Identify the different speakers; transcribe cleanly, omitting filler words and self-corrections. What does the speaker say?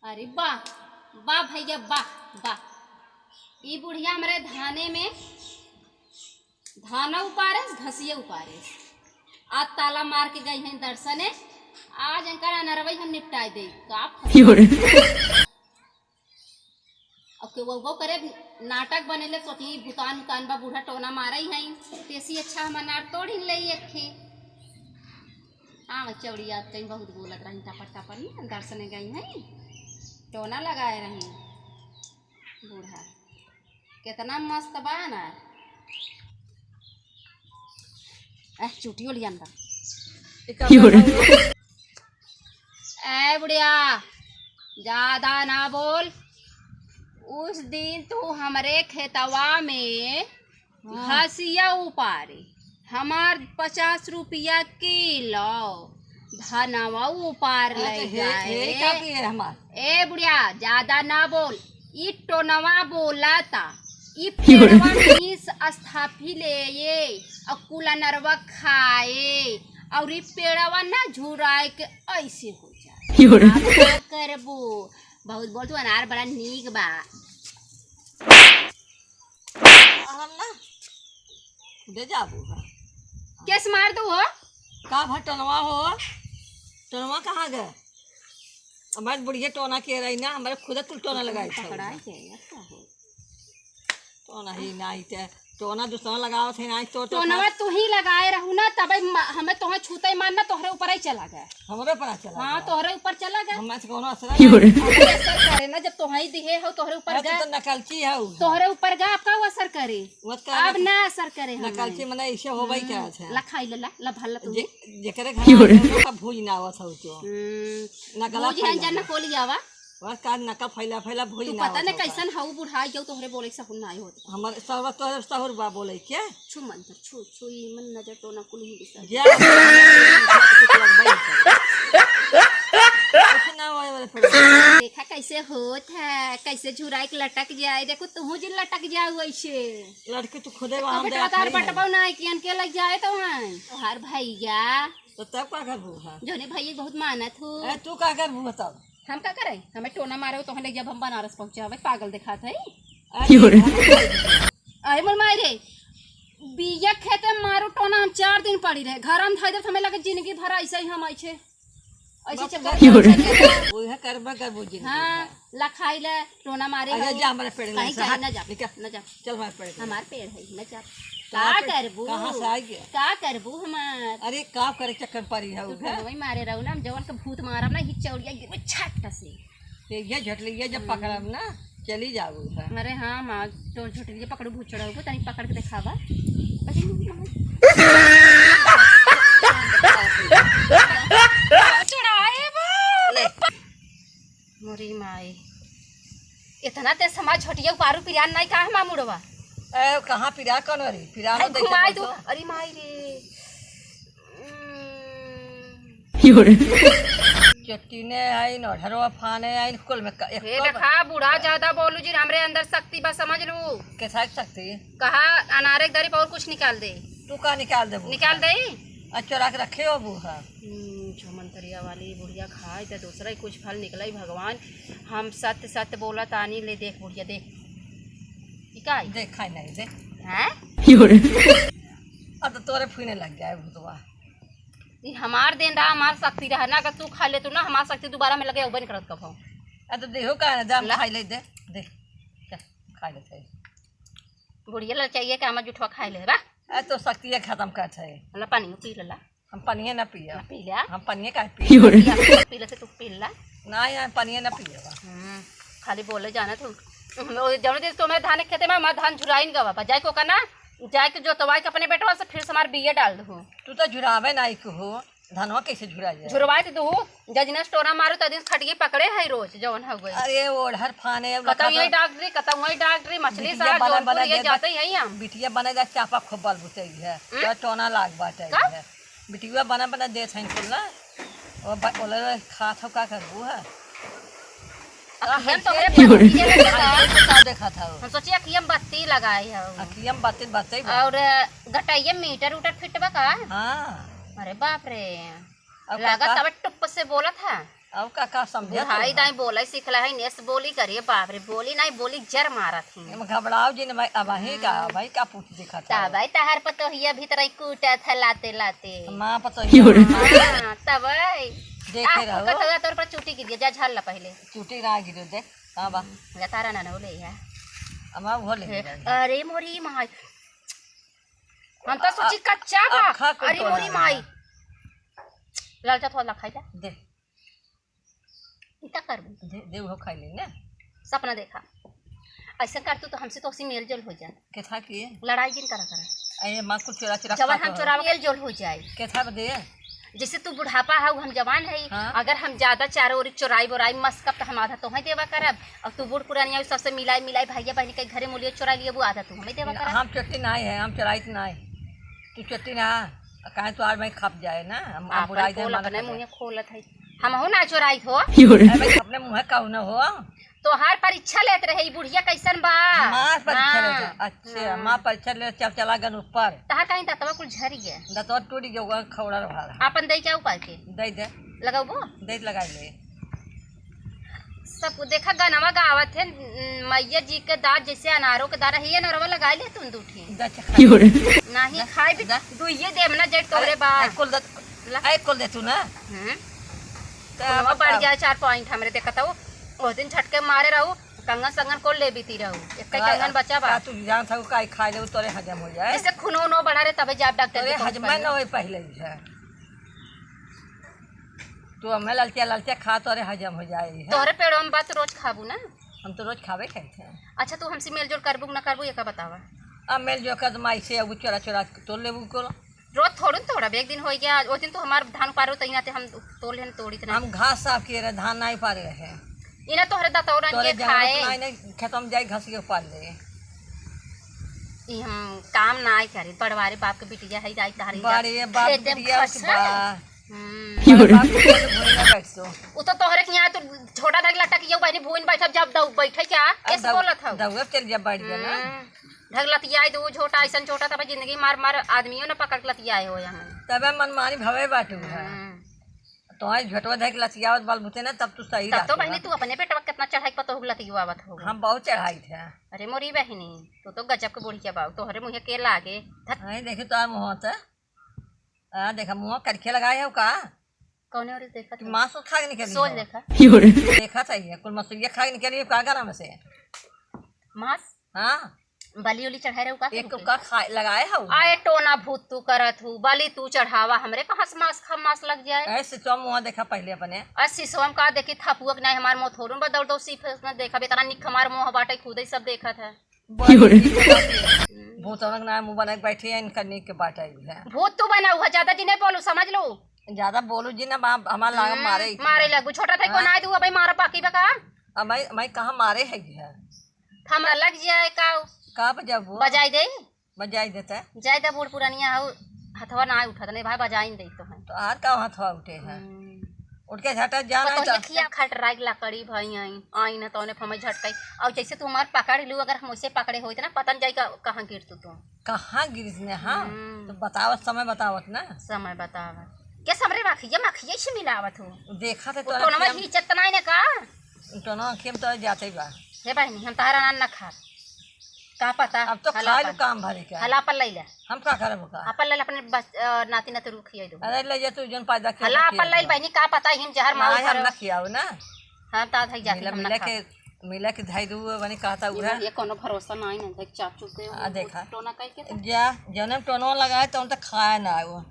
Speaker 1: अरे वाह वाह भैया वाह वाह। ई बुढ़िया हमारे धाने में धाना उपारे घसिया उपारे आज ताला मार के गई हैं दर्शने। आज अंकर अनरवई हम निपटाई दे वो करे नाटक बनेले सोची भूतान उतान बा बूढ़ा टोना मारे हैं तेसी अच्छा हम अनार तोड़ ही ले एक हाँ चौड़िया कहीं बहुत बोलत रही टापर टापर नहीं दर्शने गई हैं टोना लगाए रही बूढ़ा कितना मस्त बा ना चुटियो लिया ए बुढ़िया ज्यादा ना बोल। उस दिन तू हमारे खेतवा में घसिया उपारे हमार 50 रुपया किलो धनवा उपार ले जाए। ए बुढ़िया ज्यादा ना बोल। ई टोनवा बोला था ई पेड़वा में स्थापी ले ये और कुला नरवा खाए और ई पेड़वा ना झुराए के ऐसे हो जाए करबो बहुत बोल तू अनार बड़ा नीक बा
Speaker 2: दे जाबू
Speaker 1: केस मार दो हो
Speaker 2: का भटनवा हो टोनवा कहाँ गए हमारे बुढ़िया टोना के रही ना हमारे खुद तुल टोना लगाई टोना ही नहीं थे टोना दूसरा लगाओ थे नहीं तो
Speaker 1: टोनवा तू ही लगाए रहू ना तब हमें तोहे छूते ही मारना तोहरे ऊपर ही चला गया।
Speaker 2: हमारे पर चला
Speaker 1: हाँ तोहरे ऊपर चला गया
Speaker 2: हमें से कोनो असर
Speaker 1: करे ना जब तोहे ही दिहे हो तोहरे ऊपर गया
Speaker 2: तो नकलची है
Speaker 1: तोहरे ऊपर गया आपका वो असर करे अब ना असर करे
Speaker 2: नकलची मने ऐसे होबई क्या है
Speaker 1: ला खाई ला भल्ला तू
Speaker 2: जेकरे घर का भूज ना आवत हो तो
Speaker 1: नकला भूज जन खोली आवा
Speaker 2: बस का नका फैला फैला भूज ना
Speaker 1: पता नहीं कैसन हाउ बुढ़ाई गयो तोहरे बोले सहुन ना होत
Speaker 2: हमर सब तोहरे सहुर बा बोले के
Speaker 1: छु मंत्र छु मन नजर तो ना कुल ही दिसा
Speaker 2: जा
Speaker 1: देखा कैसे होत है कैसे झुराई के लटक जाए देखो तू जी लटक जाओ ऐसे
Speaker 2: लड़के तू खुदे वहां दे
Speaker 1: तार बटबा ना किन के लग जाए तो हर भैया
Speaker 2: तो तब का करबू हां
Speaker 1: जोने भैया बहुत मानत हो
Speaker 2: ए तू का करबू बताओ
Speaker 1: हम का करे हमें टोना मारे तो हमें जब हम बनारस पहुंचावे पागल दिखा थे अरे मोर मारे बिया खेते मारो टोना हम 4 दिन पड़ी रहे घर हम धइ दे हमें लगे जिंदगी भर ऐसे ही हम ऐसे चक्कर
Speaker 2: ओहे करबा करबू जी
Speaker 1: हां लखाई ले टोना मारे
Speaker 2: अरे जा हमारे पेड़ में
Speaker 1: कहीं ना जा ना जा
Speaker 2: चल हमारे पेड़
Speaker 1: हमार पेड़ है ना जा का करबू
Speaker 2: कहां से आ गया
Speaker 1: का करबू हमार
Speaker 2: अरे का करे चक्कर पड़ी है
Speaker 1: उधर वही मारे रहू ना हम जवन के भूत मारब ना ही चौड़िया गिरबे छट से
Speaker 2: ये झटलिया जब पकड़ब ना चली जाऊ
Speaker 1: अरे हां मां तो झटलिया पकड़ू भूचड़ा को तनी पकड़ के दिखावा चढ़ाए बा मोरी माई इतना ते समाज छोटिया पारू पिरान नहीं का हम मुड़वा
Speaker 2: ए कहां पिरा कन रे पिरा न देख
Speaker 1: घुमाई दो अरे माई रे
Speaker 2: चट्टीने आई न ढरवा फाने आई कुल में
Speaker 1: ये देखा बूढ़ा ज्यादा बोलू जी हमरे अंदर शक्ति बस समझ लू
Speaker 2: कैसा सकती
Speaker 1: कहा अनारे दरी पर और कुछ निकाल दे
Speaker 2: तू का निकाल दे
Speaker 1: निकाल दे
Speaker 2: चोरा के रखे हो बूहा
Speaker 1: मंतरिया वाली बुढ़िया खाए तो दूसरा ही कुछ फल निकला ही भगवान हम सत्य सत्य बोला तानी ले देख बुढ़िया देख
Speaker 2: देख खाई नहीं दे
Speaker 1: हैं
Speaker 2: अब तो तोरे फूने लग जाए भूतवा
Speaker 1: हमार दिन रहा हमार शक्ति रहा ना अगर तू खा ले तो ना हमार शक्ति दोबारा में लगे उबन करत कब
Speaker 2: अब तो देखो का दाम खाई ले दे खा ले
Speaker 1: बुढ़िया लड़ चाहिए कि हमार जुठवा खाई ले बा
Speaker 2: तो शक्ति खत्म कर है
Speaker 1: ला पानी पी ला
Speaker 2: हम पानी ना पिया
Speaker 1: पी लिया
Speaker 2: हम पानी का पी
Speaker 1: ले से तू पी ला
Speaker 2: ना यार पानी ना पिया
Speaker 1: खाली बोले जाना तू जब दिन तो मैं धान खेते में हमारा धान झुराई नहीं गवा जाए को करना जाए के जो तवाई के अपने बेटवा से फिर से हमारे बिया डाल दो
Speaker 2: तू तो झुरावे नहीं को हो धनवा कैसे झुरा जाए
Speaker 1: झुरवाए तो जजना स्टोरा मारो तो दिन खटिए पकड़े है रोज जवन हो गए
Speaker 2: अरे ओढ़र फाने
Speaker 1: कतौ यही डॉक्टरी कतौ वही डॉक्टरी मछली साग जोधपुर ये जाते ही हम
Speaker 2: बिटिया बनेगा चापा खूब बल बुते है तो टोना लाग बाटे है बिटिया बना बना देत है कुल ना और ओले खात हो का करबू है
Speaker 1: हम तो
Speaker 2: देखा था
Speaker 1: हम सोचिए कि हम बत्ती लगाई है
Speaker 2: अखियम बातें बातें
Speaker 1: और गटाइए मीटर उटर फिटवा का
Speaker 2: हां
Speaker 1: अरे बाप रे लागत अब टुप से बोला था
Speaker 2: अब का समझे
Speaker 1: बुढ़ाई दाई बोले सिखला है नेस बोली करिए बाप रे बोली नहीं बोली जर मारत ही
Speaker 2: घबराओ जी ने भाई अब भाई का पूछ देखा था
Speaker 1: तब तहार पतोहिया भीतर कूटा था लाते लाते
Speaker 2: माँ पतो
Speaker 1: तब
Speaker 2: देखे रहो
Speaker 1: पतोहिया तोर पर चूटी गिर जा झल पहले
Speaker 2: चूटी ना गिरो देख हां बा
Speaker 1: तारा ना ले है
Speaker 2: अमा भोले
Speaker 1: अरे मोरी माई हम तो सोची कच्चा बा अरे मोरी माई लालचा थोड़ा खाई जा
Speaker 2: दे
Speaker 1: इतना करबू
Speaker 2: दे वो खाई ले ना
Speaker 1: सपना देखा ऐसा कर तू तो हमसे तो उसी मेल जोल हो जाए
Speaker 2: के था कि
Speaker 1: लड़ाई किन करा करे
Speaker 2: अरे मां कुछ चोरा चोरा
Speaker 1: जवान हम चोरा मेल जोल हो जाए
Speaker 2: के था दे
Speaker 1: जैसे तू बुढ़ापा है हम जवान है
Speaker 2: हाँ?
Speaker 1: अगर हम ज्यादा चारों ओर चोराई बोराई मस्कब तो हम आधा तो देवा करब और तू बूढ़ पुरानिया सबसे मिलाई मिलाई भैया बहनी के घरे मूल्य चोरा लिए वो आधा तू हमें देवा करब
Speaker 2: हम चट्टी ना है हम चोराई ना है तू चट्टी ना काहे तो आज मैं खप जाए ना हम बुराई दे
Speaker 1: अपने मुंह खोलत है हम हो ना चोराई हो
Speaker 2: अपने मुंह काऊ ना हो
Speaker 1: तो हर परीक्षा लेत रहे बुढ़िया कैसन बा
Speaker 2: मां परीक्षा ले अच्छा मां परीक्षा ले चला गन ऊपर
Speaker 1: तहार कहीं दतवा कुल झरी गया
Speaker 2: दतवा टूट गया खौड़ा रहा
Speaker 1: अपन दे क्या उपाय के
Speaker 2: दे
Speaker 1: लगाओ
Speaker 2: दे लगाई ले
Speaker 1: सब देखा गनवा गावत है मैया जी के दांत जैसे अनारों के दाना ही नरवा लगा ले तुम दूठी नहीं खाए भी दुइये देम ना जेट तोरे बा
Speaker 2: कुल दे तू ना
Speaker 1: तो बढ़ जाए 4 पॉइंट हमरे देखा था वो दिन झटके मारे रहू कंगन संगन को ले बीती रहू एक कंगन बचा बा
Speaker 2: तू जान था काई खा ले तोरे हजम हो जाए
Speaker 1: जैसे खूनो नो बढ़ा रे तबे जाब डॉक्टर
Speaker 2: के हजम ना होए पहले है तू हमें ललचा खा तोरे हजम हो जाए
Speaker 1: तोरे पेड़ों में बात रोज खाबू ना
Speaker 2: हम तो रोज खावे खाते हैं
Speaker 1: अच्छा तू हमसे मेल जोल करबू ना करबू ये का बतावा
Speaker 2: अब मेल जो कदमाई से अब चोरा चोरा तोड़ लेबू को
Speaker 1: रोज थोड़ा एक दिन हो गया वो दिन तो हमार धान पारो तई नाते हम तोड़ लेन तोड़ी तना
Speaker 2: हम घास साफ किए रहे धान नहीं पारे रहे
Speaker 1: इना तोहरे दतौरा के खाए
Speaker 2: नहीं खेतम जाई घास के पाल ले
Speaker 1: ई हम काम नाई करी बड़वारे बाप के बिटिया है जाई तारी
Speaker 2: बड़े बाप बिटिया के बा
Speaker 1: वो तो तोहरे के यहाँ तो छोटा दाग लटक यो बहनी भून बैठब जब दऊ बैठे क्या कैसे बोलत हौ
Speaker 2: दऊ चल जब बैठ गया ना
Speaker 1: ढगलतियाई दो छोटा ऐसा छोटा तब जिंदगी मार मार आदमियों ने पकड़ लतियाए हो यहाँ
Speaker 2: तबे मनमानी भवे बाटू है तो आज झटवा धक लतियावत बाल बुते ना तब तू सही
Speaker 1: तब तो बहनी तू अपने पेटवा कितना चढ़ाई पतो लतियावत हो
Speaker 2: हम बहुत चढ़ाई थे
Speaker 1: अरे मोरी बहनी तो गजब के बुढ़िया बाऊ तोहरे मुँह के लागे
Speaker 2: नहीं देखे तो मुँह तो देखा मुँह करखे लगाए हो का
Speaker 1: कौन और देखा
Speaker 2: मांस खा के निकली
Speaker 1: सोच देखा
Speaker 2: चाहिए कुल मसूरिया खा के निकली का गाना में से
Speaker 1: मांस
Speaker 2: हाँ
Speaker 1: बली उली चढ़ाए रहू का
Speaker 2: एक का खाए लगाए हो
Speaker 1: आए टोना भूत तू करत हूँ बली तू चढ़ावा हमरे कहाँ से मांस लग जाए
Speaker 2: ऐसे तो मुँह देखा पहले अपने
Speaker 1: अस्सी सोम का देखी थपुक नहीं हमारे मुँह थोड़ू बदौड़ दो सीफ में देखा बेतना निक हमारे मुँह बाटे खुद ही सब देखा था
Speaker 2: भूत ना मुँह बना के बैठी है इनका निक के बाटा है
Speaker 1: भूत तू बना हुआ ज्यादा जी नहीं बोलू समझ लो
Speaker 2: ज्यादा बोलू जी ना हमारा लागा
Speaker 1: मारे लगू छोटा था को ना दू भाई मारा बाकी बका
Speaker 2: अब मैं कहाँ मारे है
Speaker 1: हम लग जाए
Speaker 2: का बजाबू
Speaker 1: बजाई दे
Speaker 2: बजाई देता है
Speaker 1: जाए दे बूढ़ पुरानिया हो हथवा ना उठा नहीं भाई बजाई दे तो
Speaker 2: आर का हथवा उठे है उठ के झटा जाना
Speaker 1: तो खिया खट राग लकड़ी भाई आई ना तोने हमें झटकाई और जैसे तू हमार पकड़ लू अगर हम उसे पकड़े होते ना पता जाए कहाँ गिर तू
Speaker 2: कहाँ गिरिस ने हाँ तो बतावत समय बतावत ना
Speaker 1: समय बतावत क्या समरे मखिया से मिलावत हो
Speaker 2: देखा थे
Speaker 1: तो ना ही चतना ने का
Speaker 2: तो ना खेम तो जाते बा
Speaker 1: हे बहनी हम तारा ना खा का पता
Speaker 2: अब तो खा लो काम भरे के
Speaker 1: हला पर ले ले
Speaker 2: हम का करब का
Speaker 1: अपन ले अपने नाती नाती रुखिया दो
Speaker 2: अरे ले जा तू जन पैदा के
Speaker 1: हला पर ले बहनी का पता हिन जहर मार
Speaker 2: हम ना खियाओ ना
Speaker 1: हां ता धई जाते हम ना
Speaker 2: मिला के धाई दू बनी कहता उरा
Speaker 1: ये कोनो भरोसा नहीं ना देख चाप चुके
Speaker 2: देखा
Speaker 1: टोना कह के
Speaker 2: जा जन्म टोनो लगाए तो हम तो खाए ना वो